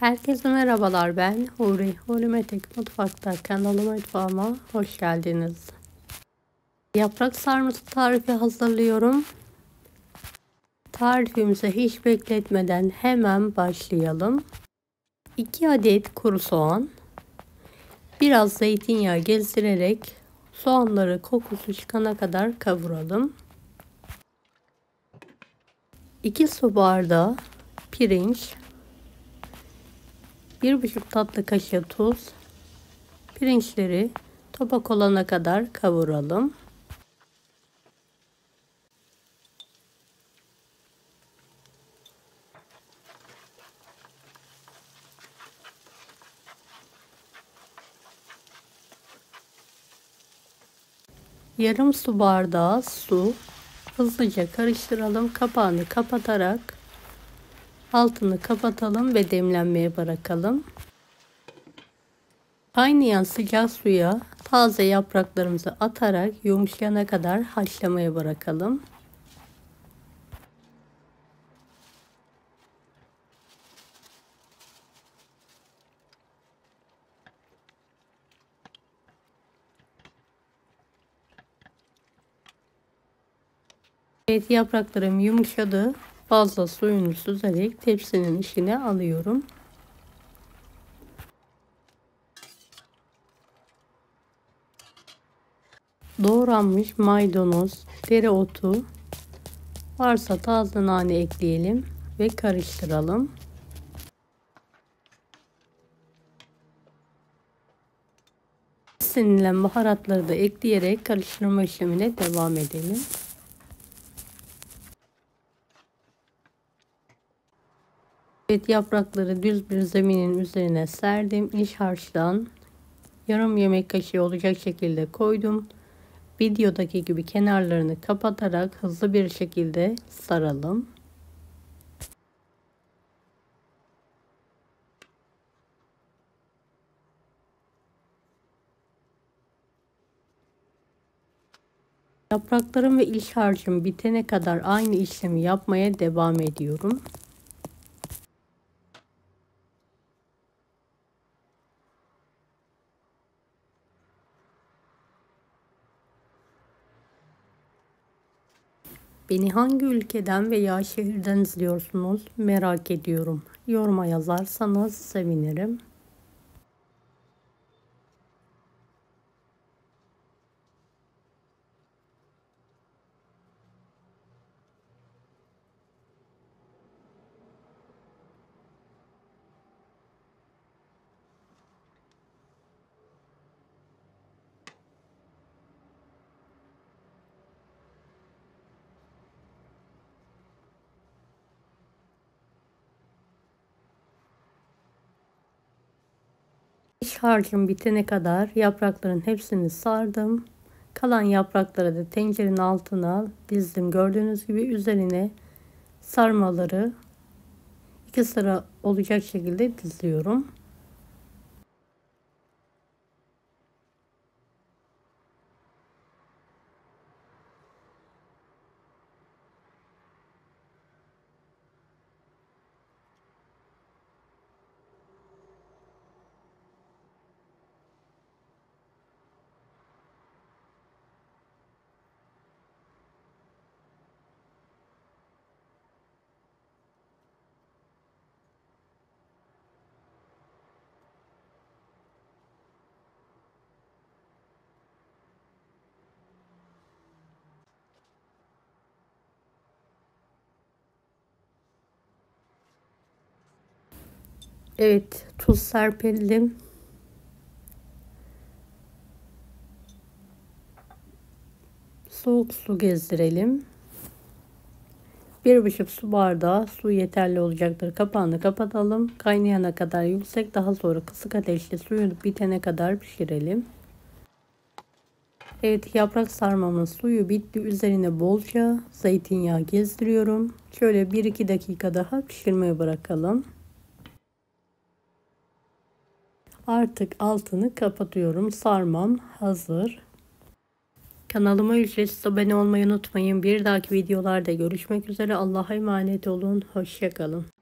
Herkese merhabalar, ben Huri Metek Mutfak'ta kanalıma mutfağıma hoş geldiniz. Yaprak sarması tarifi hazırlıyorum. Tarifimize hiç bekletmeden hemen başlayalım. 2 adet kuru soğan, biraz zeytinyağı gezdirerek soğanları kokusu çıkana kadar kavuralım. 2 su bardağı pirinç, 1,5 tatlı kaşığı tuz. Pirinçleri topak olana kadar kavuralım. Yarım su bardağı su. Hızlıca karıştıralım. Kapağını kapatarak altını kapatalım ve demlenmeye bırakalım. Kaynayan sıcak suya taze yapraklarımızı atarak yumuşayana kadar haşlamaya bırakalım. Evet, yapraklarım yumuşadı. Fazla suyunu süzerek tepsinin içine alıyorum. Doğranmış maydanoz, dereotu, varsa taze nane ekleyelim ve karıştıralım. İstenilen baharatları da ekleyerek karıştırma işlemine devam edelim. Evet, yaprakları düz bir zeminin üzerine serdim. İç harçtan yarım yemek kaşığı olacak şekilde koydum. Videodaki gibi kenarlarını kapatarak hızlı bir şekilde saralım. Yapraklarım ve iç harcım bitene kadar aynı işlemi yapmaya devam ediyorum. Beni hangi ülkeden veya şehirden izliyorsunuz merak ediyorum. Yoruma yazarsanız sevinirim. İç harcım bitene kadar yaprakların hepsini sardım. Kalan yaprakları da tencerenin altına dizdim. Gördüğünüz gibi üzerine sarmaları 2 sıra olacak şekilde diziyorum. Evet, tuz serpildim. Soğuk su gezdirelim. 1,5 su bardağı su yeterli olacaktır. Kapağını kapatalım. Kaynayana kadar yüksek, daha sonra kısık ateşte suyu bitene kadar pişirelim. Evet, yaprak sarmamın suyu bitti. Üzerine bolca zeytinyağı gezdiriyorum. Şöyle 1-2 dakika daha pişirmeye bırakalım. Artık altını kapatıyorum. Sarmam hazır. Kanalıma ücretsiz abone olmayı unutmayın. Bir dahaki videolarda görüşmek üzere. Allah'a emanet olun. Hoşça kalın.